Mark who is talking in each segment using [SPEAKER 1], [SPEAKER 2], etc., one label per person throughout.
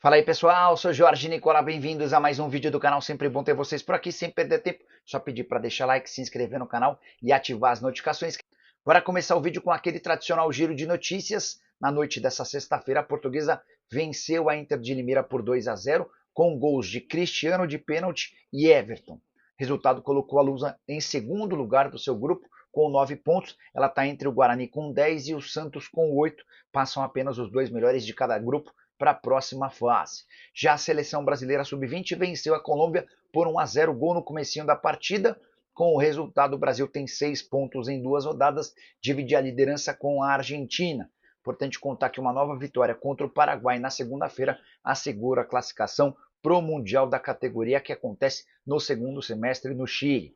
[SPEAKER 1] Fala aí pessoal, sou Jorge Nicola, bem-vindos a mais um vídeo do canal, sempre bom ter vocês por aqui, sem perder tempo, só pedir para deixar like, se inscrever no canal e ativar as notificações. Bora começar o vídeo com aquele tradicional giro de notícias. Na noite dessa sexta-feira, a Portuguesa venceu a Inter de Limeira por 2-0, com gols de Cristiano de pênalti e Everton. O resultado colocou a Lusa em segundo lugar do seu grupo, com 9 pontos, ela está entre o Guarani com 10 e o Santos com 8, passam apenas os dois melhores de cada grupo para a próxima fase. Já a seleção brasileira sub-20 venceu a Colômbia por 1-0, gol no comecinho da partida. Com o resultado, o Brasil tem 6 pontos em 2 rodadas, divide a liderança com a Argentina. Importante contar que uma nova vitória contra o Paraguai na segunda-feira assegura a classificação para o Mundial da categoria que acontece no segundo semestre no Chile.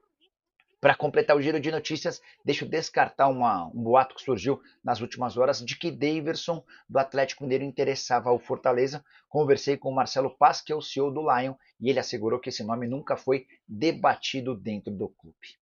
[SPEAKER 1] Para completar o giro de notícias, deixa eu descartar um boato que surgiu nas últimas horas de que Daverson, do Atlético Mineiro, interessava ao Fortaleza. Conversei com o Marcelo Paz, que é o CEO do Lion, e ele assegurou que esse nome nunca foi debatido dentro do clube.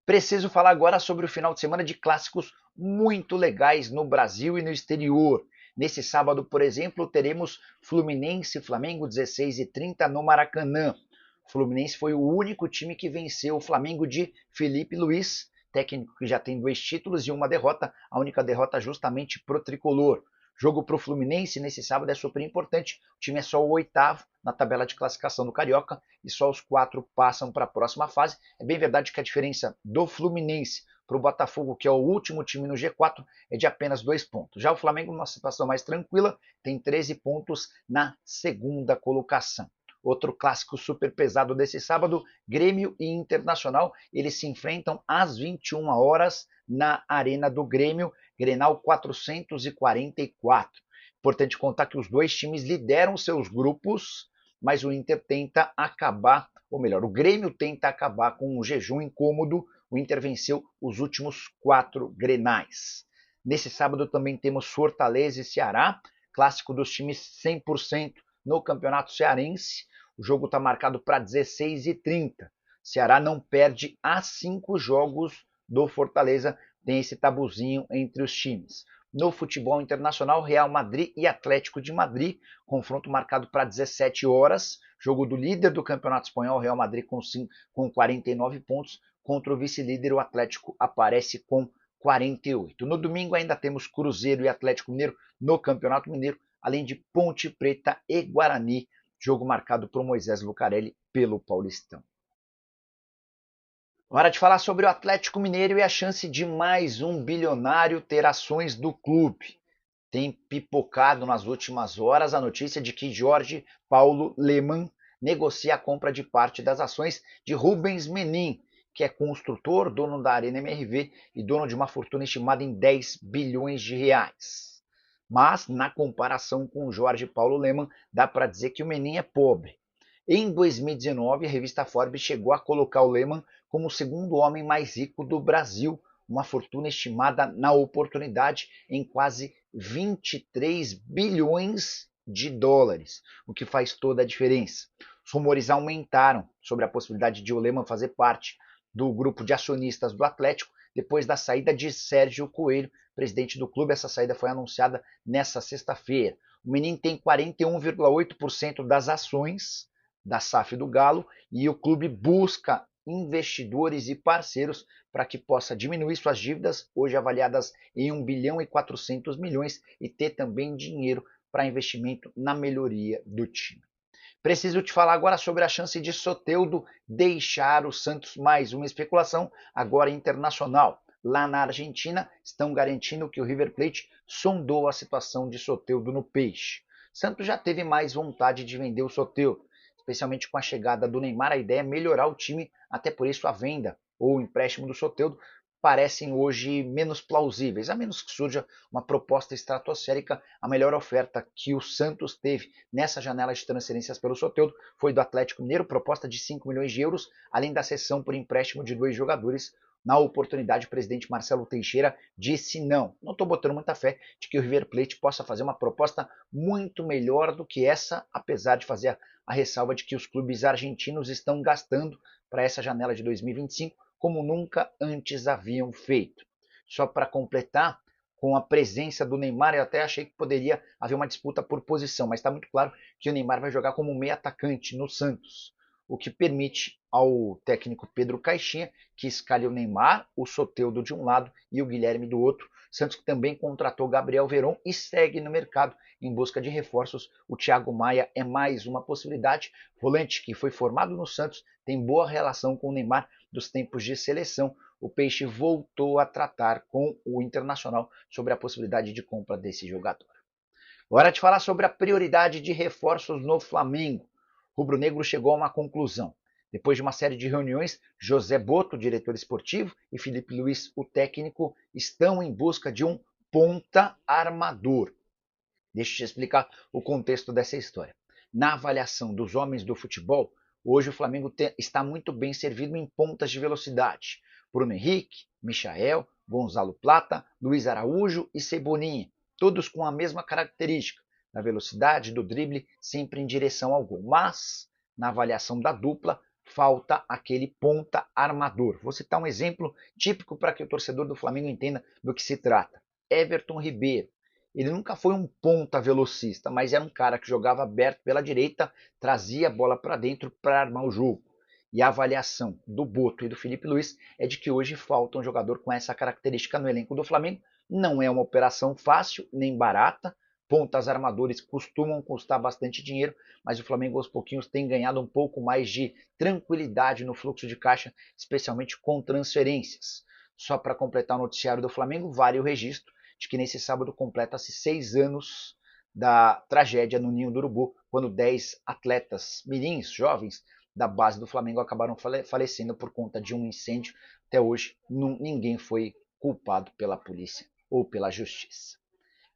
[SPEAKER 1] Preciso falar agora sobre o final de semana de clássicos muito legais no Brasil e no exterior. Nesse sábado, por exemplo, teremos Fluminense e Flamengo 16h30 no Maracanã. O Fluminense foi o único time que venceu o Flamengo de Felipe Luiz, técnico que já tem 2 títulos e uma derrota, a única derrota justamente pro tricolor. Jogo para o Fluminense nesse sábado é super importante. O time é só o 8º na tabela de classificação do Carioca e só os 4 passam para a próxima fase. É bem verdade que a diferença do Fluminense para o Botafogo, que é o último time no G4, é de apenas 2 pontos. Já o Flamengo, numa situação mais tranquila, tem 13 pontos na segunda colocação. Outro clássico super pesado desse sábado, Grêmio e Internacional, eles se enfrentam às 21 horas na Arena do Grêmio, Grenal 444. Importante contar que os dois times lideram seus grupos, mas o Inter tenta acabar, ou melhor, o Grêmio tenta acabar com um jejum incômodo. O Inter venceu os últimos 4 Grenais. Nesse sábado também temos Fortaleza e Ceará, clássico dos times 100% no Campeonato Cearense. O jogo está marcado para 16h30. Ceará não perde há 5 jogos do Fortaleza, tem esse tabuzinho entre os times. No futebol internacional, Real Madrid e Atlético de Madrid, confronto marcado para 17 horas, jogo do líder do Campeonato Espanhol, Real Madrid com 49 pontos, contra o vice-líder, o Atlético aparece com 48. No domingo ainda temos Cruzeiro e Atlético Mineiro no Campeonato Mineiro, além de Ponte Preta e Guarani, jogo marcado por Moisés Lucarelli pelo Paulistão. Hora de falar sobre o Atlético Mineiro e a chance de mais um bilionário ter ações do clube. Tem pipocado nas últimas horas a notícia de que Jorge Paulo Lemann negocia a compra de parte das ações de Rubens Menin, que é construtor, dono da Arena MRV e dono de uma fortuna estimada em 10 bilhões de reais. Mas, na comparação com Jorge Paulo Lemann, dá para dizer que o Menin é pobre. Em 2019, a revista Forbes chegou a colocar o Lehmann como o segundo homem mais rico do Brasil, uma fortuna estimada na oportunidade em quase 23 bilhões de dólares, o que faz toda a diferença. Os rumores aumentaram sobre a possibilidade de o Lehmann fazer parte do grupo de acionistas do Atlético depois da saída de Sérgio Coelho, presidente do clube. Essa saída foi anunciada nesta sexta-feira. O Menin tem 41,8% das ações da SAF do Galo e o clube busca investidores e parceiros para que possa diminuir suas dívidas, hoje avaliadas em 1 bilhão e 400 milhões, e ter também dinheiro para investimento na melhoria do time. Preciso te falar agora sobre a chance de Soteldo deixar o Santos, mais uma especulação, agora internacional. Lá na Argentina, estão garantindo que o River Plate sondou a situação de Soteldo no Peixe. Santos já teve mais vontade de vender o Soteldo, especialmente com a chegada do Neymar. A ideia é melhorar o time, até por isso a venda ou o empréstimo do Soteldo parecem hoje menos plausíveis, a menos que surja uma proposta estratosférica. A melhor oferta que o Santos teve nessa janela de transferências pelo Soteldo foi do Atlético Mineiro, proposta de 5 milhões de euros, além da cessão por empréstimo de 2 jogadores. Na oportunidade, o presidente Marcelo Teixeira disse não. Não estou botando muita fé de que o River Plate possa fazer uma proposta muito melhor do que essa, apesar de fazer a ressalva de que os clubes argentinos estão gastando para essa janela de 2025 como nunca antes haviam feito. Só para completar, com a presença do Neymar. Eu até achei que poderia haver uma disputa por posição, mas está muito claro que o Neymar vai jogar como meio atacante no Santos, o que permite ao técnico Pedro Caixinha que escalhe o Neymar, o Soteldo de um lado e o Guilherme do outro. Santos que também contratou Gabriel Veron e segue no mercado em busca de reforços. O Thiago Maia é mais uma possibilidade. Volante que foi formado no Santos, tem boa relação com o Neymar dos tempos de seleção. O Peixe voltou a tratar com o Internacional sobre a possibilidade de compra desse jogador. Hora de falar sobre a prioridade de reforços no Flamengo. O rubro-negro chegou a uma conclusão. Depois de uma série de reuniões, José Boto, diretor esportivo, e Felipe Luiz, o técnico, estão em busca de um ponta armador. Deixa eu te explicar o contexto dessa história. Na avaliação dos homens do futebol, hoje o Flamengo está muito bem servido em pontas de velocidade. Bruno Henrique, Michael, Gonzalo Plata, Luiz Araújo e Cebolinha, todos com a mesma característica, da velocidade, do drible, sempre em direção ao gol. Mas, na avaliação da dupla, falta aquele ponta armador. Vou citar um exemplo típico para que o torcedor do Flamengo entenda do que se trata. Everton Ribeiro. Ele nunca foi um ponta velocista, mas era um cara que jogava aberto pela direita, trazia a bola para dentro para armar o jogo. E a avaliação do Boto e do Felipe Luiz é de que hoje falta um jogador com essa característica no elenco do Flamengo. Não é uma operação fácil nem barata. Pontas armadores costumam custar bastante dinheiro, mas o Flamengo aos pouquinhos tem ganhado um pouco mais de tranquilidade no fluxo de caixa, especialmente com transferências. Só para completar o noticiário do Flamengo, vale o registro de que nesse sábado completa-se 6 anos da tragédia no Ninho do Urubu, quando 10 atletas mirins, jovens, da base do Flamengo acabaram falecendo por conta de um incêndio. Até hoje, ninguém foi culpado pela polícia ou pela justiça.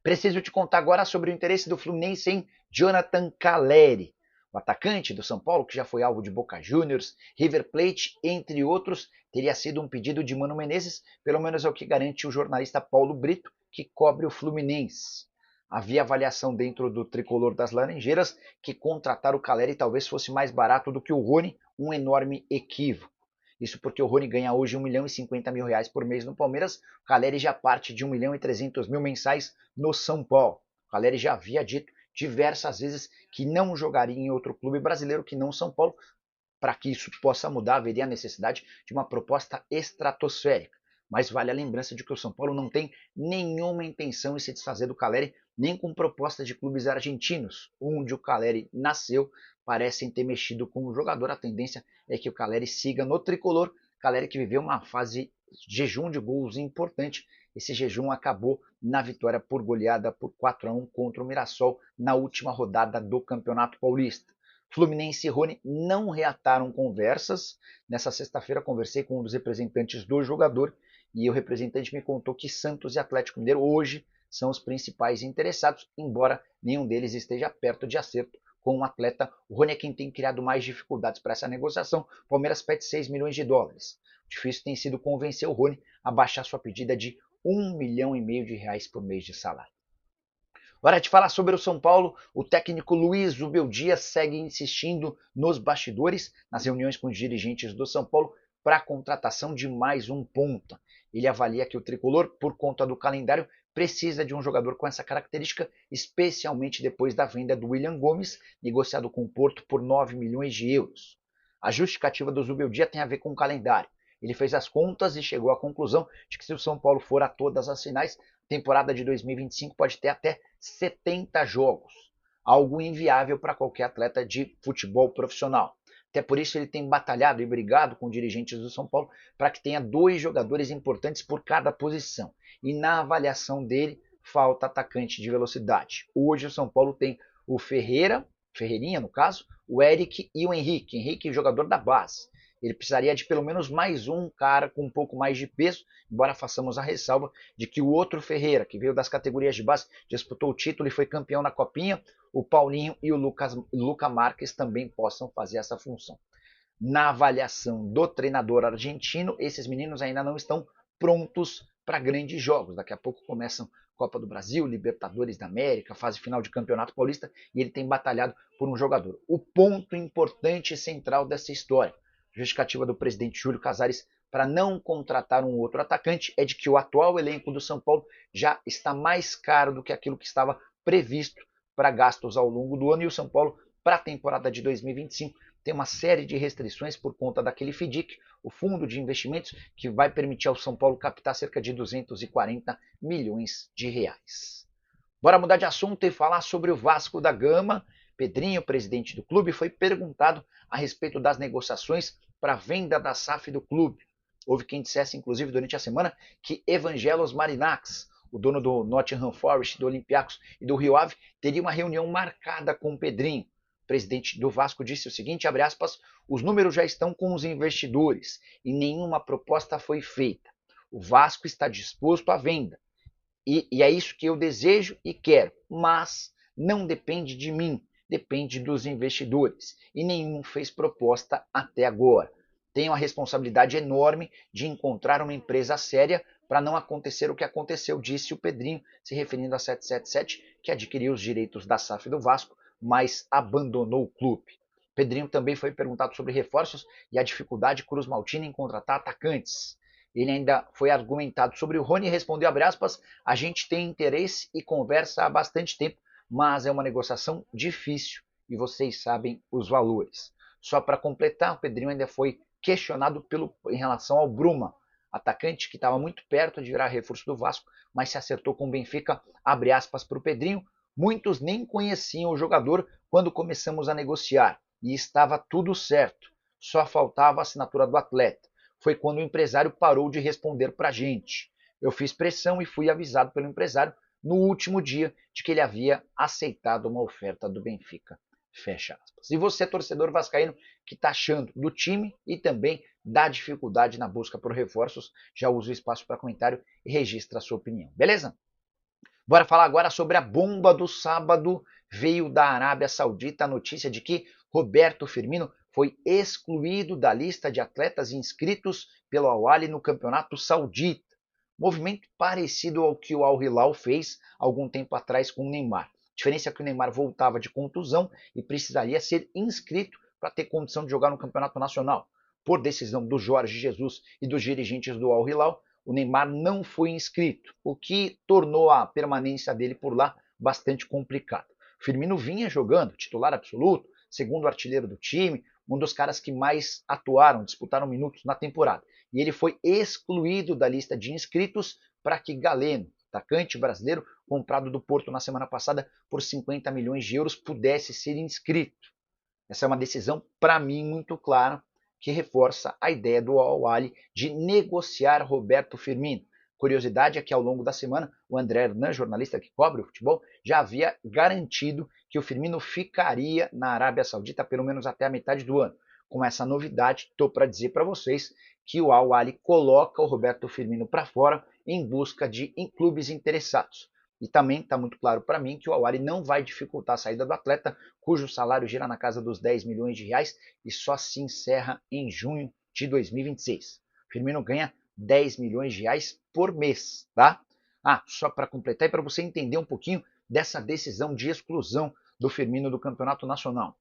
[SPEAKER 1] Preciso te contar agora sobre o interesse do Fluminense em Jonathan Calleri, o atacante do São Paulo, que já foi alvo de Boca Juniors, River Plate, entre outros. Teria sido um pedido de Mano Menezes, pelo menos é o que garante o jornalista Paulo Brito, que cobre o Fluminense. Havia avaliação dentro do tricolor das Laranjeiras que contratar o Calleri talvez fosse mais barato do que o Rony, um enorme equívoco. Isso porque o Rony ganha hoje 1 milhão e 50 mil reais por mês no Palmeiras, o Calleri já parte de 1 milhão e 300 mil mensais no São Paulo. O Calleri já havia dito diversas vezes que não jogaria em outro clube brasileiro que não São Paulo. Para que isso possa mudar, haveria a necessidade de uma proposta estratosférica. Mas vale a lembrança de que o São Paulo não tem nenhuma intenção em se desfazer do Calleri, nem com proposta de clubes argentinos, onde o Calleri nasceu, parecem ter mexido com o jogador. A tendência é que o Calleri siga no tricolor. Calleri que viveu uma fase de jejum de gols importante. Esse jejum acabou na vitória por goleada por 4-1 contra o Mirassol na última rodada do Campeonato Paulista. Fluminense e Rony não reataram conversas. Nessa sexta-feira conversei com um dos representantes do jogador e o representante me contou que Santos e Atlético Mineiro hoje são os principais interessados, embora nenhum deles esteja perto de acerto com o atleta. O Rony é quem tem criado mais dificuldades para essa negociação. O Palmeiras pede 6 milhões de dólares. O difícil tem sido convencer o Rony a baixar sua pedida de 1,5 milhão de reais por mês de salário. Hora de falar sobre o São Paulo. O técnico Luiz Zubeldia segue insistindo nos bastidores, nas reuniões com os dirigentes do São Paulo, para a contratação de mais um ponta. Ele avalia que o tricolor, por conta do calendário, precisa de um jogador com essa característica, especialmente depois da venda do William Gomes, negociado com o Porto por 9 milhões de euros. A justificativa do Zubeldia tem a ver com o calendário. Ele fez as contas e chegou à conclusão de que se o São Paulo for a todas as finais, a temporada de 2025 pode ter até 70 jogos, algo inviável para qualquer atleta de futebol profissional. Até por isso ele tem batalhado e brigado com dirigentes do São Paulo para que tenha 2 jogadores importantes por cada posição. E na avaliação dele, falta atacante de velocidade. Hoje o São Paulo tem o Ferreirinha no caso, o Eric e o Henrique. Henrique, jogador da base. Ele precisaria de pelo menos mais um cara com um pouco mais de peso, embora façamos a ressalva de que o outro Ferreira, que veio das categorias de base, disputou o título e foi campeão na Copinha, o Paulinho e o Luca Marques também possam fazer essa função. Na avaliação do treinador argentino, esses meninos ainda não estão prontos para grandes jogos. Daqui a pouco começam Copa do Brasil, Libertadores da América, fase final de Campeonato Paulista, e ele tem batalhado por um jogador. O ponto importante e central dessa história, justificativa do presidente Júlio Casares para não contratar um outro atacante é de que o atual elenco do São Paulo já está mais caro do que aquilo que estava previsto para gastos ao longo do ano, e o São Paulo, para a temporada de 2025, tem uma série de restrições por conta daquele FDIC, o fundo de investimentos, que vai permitir ao São Paulo captar cerca de 240 milhões de reais. Bora mudar de assunto e falar sobre o Vasco da Gama. Pedrinho, presidente do clube, foi perguntado a respeito das negociações para a venda da SAF do clube. Houve quem dissesse, inclusive, durante a semana, que Evangelos Marinax, o dono do Nottingham Forest, do Olympiacos e do Rio Ave, teria uma reunião marcada com o Pedrinho. O presidente do Vasco disse o seguinte, abre aspas, os números já estão com os investidores e nenhuma proposta foi feita. O Vasco está disposto à venda. E é isso que eu desejo e quero, mas não depende de mim, depende dos investidores. E nenhum fez proposta até agora. Tenho a responsabilidade enorme de encontrar uma empresa séria para não acontecer o que aconteceu, disse o Pedrinho, se referindo a 777, que adquiriu os direitos da SAF do Vasco, mas abandonou o clube. Pedrinho também foi perguntado sobre reforços e a dificuldade Cruz Maltina em contratar atacantes. Ele ainda foi argumentado sobre o Rony e respondeu, abre aspas, a gente tem interesse e conversa há bastante tempo, mas é uma negociação difícil e vocês sabem os valores. Só para completar, o Pedrinho ainda foi questionado em relação ao Bruma, atacante que estava muito perto de virar reforço do Vasco, mas se acertou com o Benfica, abre aspas para o Pedrinho, muitos nem conheciam o jogador quando começamos a negociar e estava tudo certo, só faltava a assinatura do atleta. Foi quando o empresário parou de responder para a gente. Eu fiz pressão e fui avisado pelo empresário no último dia de que ele havia aceitado uma oferta do Benfica. Fecha aspas. E você, torcedor vascaíno, que está achando do time e também da dificuldade na busca por reforços, já usa o espaço para comentário e registra a sua opinião. Beleza? Bora falar agora sobre a bomba do sábado. Veio da Arábia Saudita a notícia de que Roberto Firmino foi excluído da lista de atletas inscritos pelo Al-Ahly no Campeonato Saudita. Movimento parecido ao que o Al-Hilal fez algum tempo atrás com o Neymar. A diferença é que o Neymar voltava de contusão e precisaria ser inscrito para ter condição de jogar no Campeonato Nacional. Por decisão do Jorge Jesus e dos dirigentes do Al-Hilal, o Neymar não foi inscrito, o que tornou a permanência dele por lá bastante complicada. Firmino vinha jogando, titular absoluto, segundo artilheiro do time, um dos caras que mais atuaram, disputaram minutos na temporada. E ele foi excluído da lista de inscritos para que Galeno, atacante brasileiro, comprado do Porto na semana passada por 50 milhões de euros, pudesse ser inscrito. Essa é uma decisão, para mim, muito clara, que reforça a ideia do Al-Ahly de negociar Roberto Firmino. Curiosidade é que ao longo da semana, o André Hernan, jornalista que cobre o futebol, já havia garantido que o Firmino ficaria na Arábia Saudita pelo menos até a metade do ano. Com essa novidade, estou para dizer para vocês que o Al-Ahly coloca o Roberto Firmino para fora em busca de clubes interessados. E também está muito claro para mim que o Al-Ahly não vai dificultar a saída do atleta, cujo salário gira na casa dos 10 milhões de reais e só se encerra em junho de 2026. Firmino ganha 10 milhões de reais por mês, tá? Só para completar e para você entender um pouquinho dessa decisão de exclusão do Firmino do Campeonato Nacional.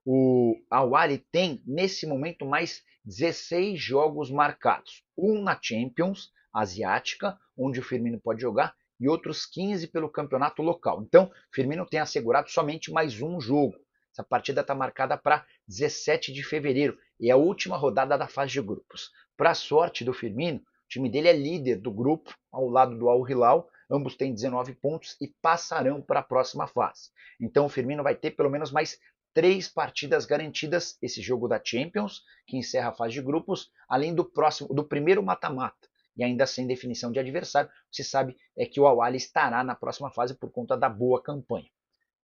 [SPEAKER 1] O Al-Ahly tem, nesse momento, mais 16 jogos marcados. Um na Champions Asiática, onde o Firmino pode jogar, e outros 15 pelo campeonato local. Então, Firmino tem assegurado somente mais um jogo. Essa partida está marcada para 17 de fevereiro e é a última rodada da fase de grupos. Para a sorte do Firmino, o time dele é líder do grupo, ao lado do Al-Hilal. Ambos têm 19 pontos e passarão para a próxima fase. Então, o Firmino vai ter pelo menos mais 3 partidas garantidas, esse jogo da Champions, que encerra a fase de grupos, além do primeiro mata-mata. E ainda sem definição de adversário, o que se sabe é que o Al-Ahly estará na próxima fase por conta da boa campanha.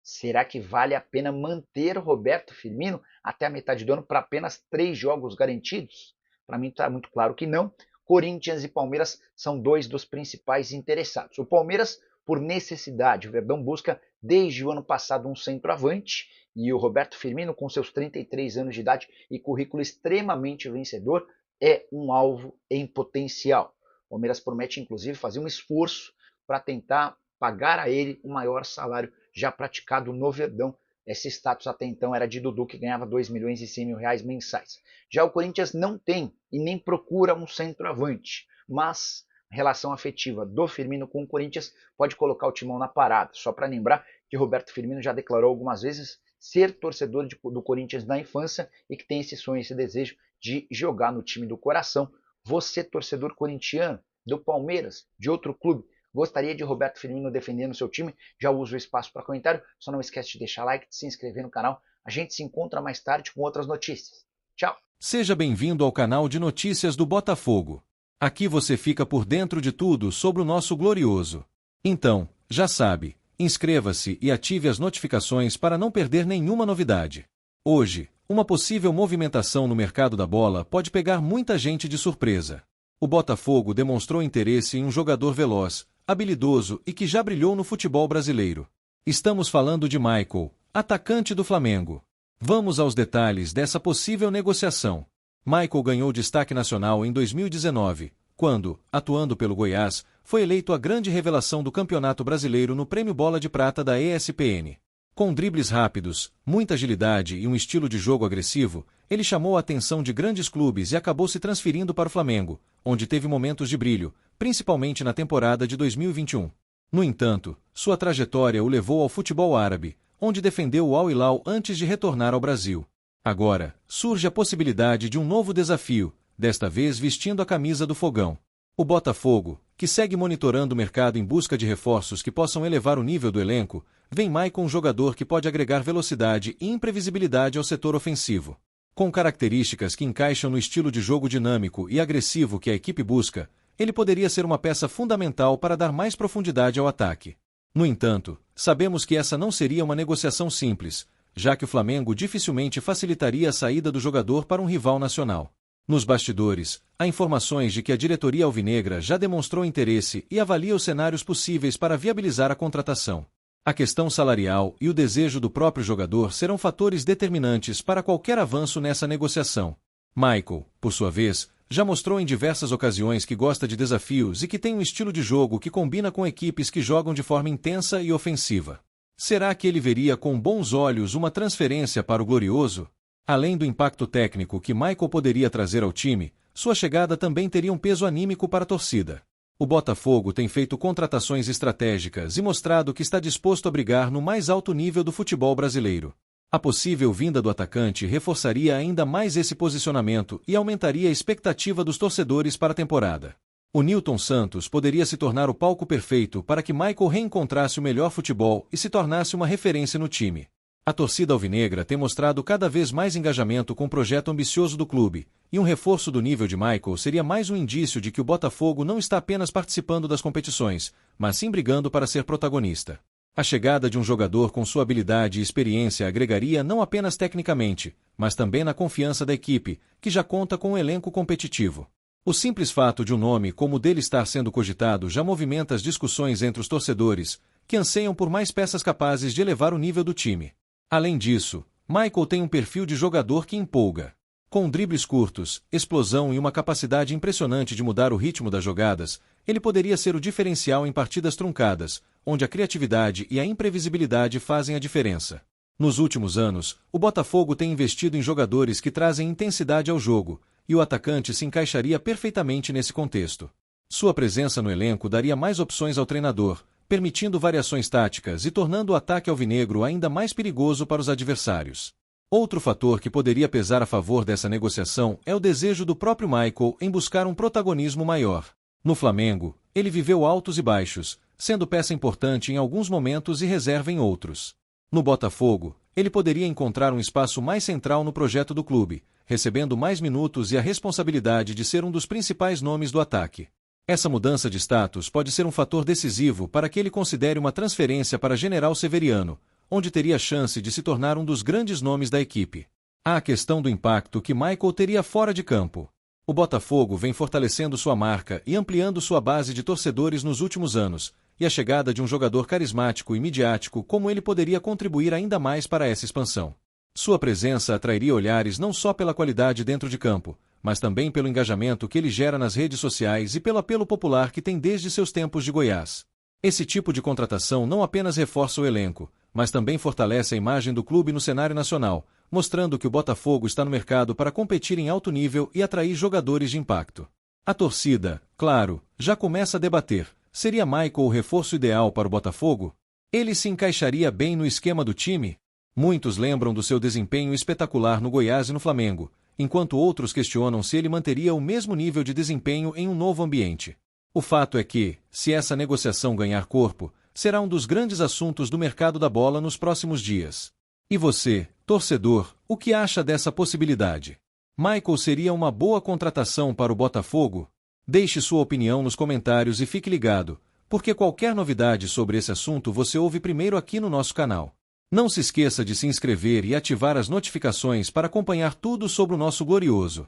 [SPEAKER 1] Será que vale a pena manter o Roberto Firmino até a metade do ano para apenas 3 jogos garantidos? Para mim está muito claro que não. Corinthians e Palmeiras são dois dos principais interessados. O Palmeiras, por necessidade, o Verdão busca desde o ano passado um centroavante e o Roberto Firmino, com seus 33 anos de idade e currículo extremamente vencedor, é um alvo em potencial. O Palmeiras promete, inclusive, fazer um esforço para tentar pagar a ele o maior salário já praticado no Verdão Esse status até então era de Dudu, que ganhava 2 milhões e 100 mil reais mensais. Já o Corinthians não tem e nem procura um centroavante, mas a relação afetiva do Firmino com o Corinthians pode colocar o timão na parada. Só para lembrar que Roberto Firmino já declarou algumas vezes ser torcedor do Corinthians na infância e que tem esse sonho, esse desejo de jogar no time do coração. Você, torcedor corintiano, do Palmeiras, de outro clube, gostaria de Roberto Firmino defendendo seu time? Já usa o espaço para comentário. Só não esquece de deixar like, de se inscrever no canal. A gente se encontra mais tarde com outras notícias. Tchau!
[SPEAKER 2] Seja bem-vindo ao canal de notícias do Botafogo. Aqui você fica por dentro de tudo sobre o nosso glorioso. Então, já sabe, inscreva-se e ative as notificações para não perder nenhuma novidade. Hoje, uma possível movimentação no mercado da bola pode pegar muita gente de surpresa. O Botafogo demonstrou interesse em um jogador veloz, habilidoso e que já brilhou no futebol brasileiro. Estamos falando de Michael, atacante do Flamengo. Vamos aos detalhes dessa possível negociação. Michael ganhou destaque nacional em 2019, quando, atuando pelo Goiás, foi eleito a grande revelação do Campeonato Brasileiro no Prêmio Bola de Prata da ESPN. Com dribles rápidos, muita agilidade e um estilo de jogo agressivo, ele chamou a atenção de grandes clubes e acabou se transferindo para o Flamengo, onde teve momentos de brilho, principalmente na temporada de 2021. No entanto, sua trajetória o levou ao futebol árabe, onde defendeu o Al Hilal antes de retornar ao Brasil. Agora, surge a possibilidade de um novo desafio, desta vez vestindo a camisa do Fogão. O Botafogo, que segue monitorando o mercado em busca de reforços que possam elevar o nível do elenco, vem mais com um jogador que pode agregar velocidade e imprevisibilidade ao setor ofensivo. Com características que encaixam no estilo de jogo dinâmico e agressivo que a equipe busca, ele poderia ser uma peça fundamental para dar mais profundidade ao ataque. No entanto, sabemos que essa não seria uma negociação simples, já que o Flamengo dificilmente facilitaria a saída do jogador para um rival nacional. Nos bastidores, há informações de que a diretoria alvinegra já demonstrou interesse e avalia os cenários possíveis para viabilizar a contratação. A questão salarial e o desejo do próprio jogador serão fatores determinantes para qualquer avanço nessa negociação. Michael, por sua vez, já mostrou em diversas ocasiões que gosta de desafios e que tem um estilo de jogo que combina com equipes que jogam de forma intensa e ofensiva. Será que ele veria com bons olhos uma transferência para o Glorioso? Além do impacto técnico que Michael poderia trazer ao time, sua chegada também teria um peso anímico para a torcida. O Botafogo tem feito contratações estratégicas e mostrado que está disposto a brigar no mais alto nível do futebol brasileiro. A possível vinda do atacante reforçaria ainda mais esse posicionamento e aumentaria a expectativa dos torcedores para a temporada. O Nilton Santos poderia se tornar o palco perfeito para que Michael reencontrasse o melhor futebol e se tornasse uma referência no time. A torcida alvinegra tem mostrado cada vez mais engajamento com o projeto ambicioso do clube, e um reforço do nível de Michael seria mais um indício de que o Botafogo não está apenas participando das competições, mas sim brigando para ser protagonista. A chegada de um jogador com sua habilidade e experiência agregaria não apenas tecnicamente, mas também na confiança da equipe, que já conta com um elenco competitivo. O simples fato de um nome como o dele estar sendo cogitado já movimenta as discussões entre os torcedores, que anseiam por mais peças capazes de elevar o nível do time. Além disso, Michael tem um perfil de jogador que empolga. Com dribles curtos, explosão e uma capacidade impressionante de mudar o ritmo das jogadas, ele poderia ser o diferencial em partidas truncadas, onde a criatividade e a imprevisibilidade fazem a diferença. Nos últimos anos, o Botafogo tem investido em jogadores que trazem intensidade ao jogo, e o atacante se encaixaria perfeitamente nesse contexto. Sua presença no elenco daria mais opções ao treinador, permitindo variações táticas e tornando o ataque alvinegro ainda mais perigoso para os adversários. Outro fator que poderia pesar a favor dessa negociação é o desejo do próprio Michael em buscar um protagonismo maior. No Flamengo, ele viveu altos e baixos, sendo peça importante em alguns momentos e reserva em outros. No Botafogo, ele poderia encontrar um espaço mais central no projeto do clube, recebendo mais minutos e a responsabilidade de ser um dos principais nomes do ataque. Essa mudança de status pode ser um fator decisivo para que ele considere uma transferência para General Severiano, onde teria chance de se tornar um dos grandes nomes da equipe. Há a questão do impacto que Michael teria fora de campo. O Botafogo vem fortalecendo sua marca e ampliando sua base de torcedores nos últimos anos, e a chegada de um jogador carismático e midiático como ele poderia contribuir ainda mais para essa expansão. Sua presença atrairia olhares não só pela qualidade dentro de campo, mas também pelo engajamento que ele gera nas redes sociais e pelo apelo popular que tem desde seus tempos de Goiás. Esse tipo de contratação não apenas reforça o elenco, mas também fortalece a imagem do clube no cenário nacional, mostrando que o Botafogo está no mercado para competir em alto nível e atrair jogadores de impacto. A torcida, claro, já começa a debater: seria Michael o reforço ideal para o Botafogo? Ele se encaixaria bem no esquema do time? Muitos lembram do seu desempenho espetacular no Goiás e no Flamengo, enquanto outros questionam se ele manteria o mesmo nível de desempenho em um novo ambiente. O fato é que, se essa negociação ganhar corpo, será um dos grandes assuntos do mercado da bola nos próximos dias. E você, torcedor, o que acha dessa possibilidade? Michael seria uma boa contratação para o Botafogo? Deixe sua opinião nos comentários e fique ligado, porque qualquer novidade sobre esse assunto você ouve primeiro aqui no nosso canal. Não se esqueça de se inscrever e ativar as notificações para acompanhar tudo sobre o nosso glorioso.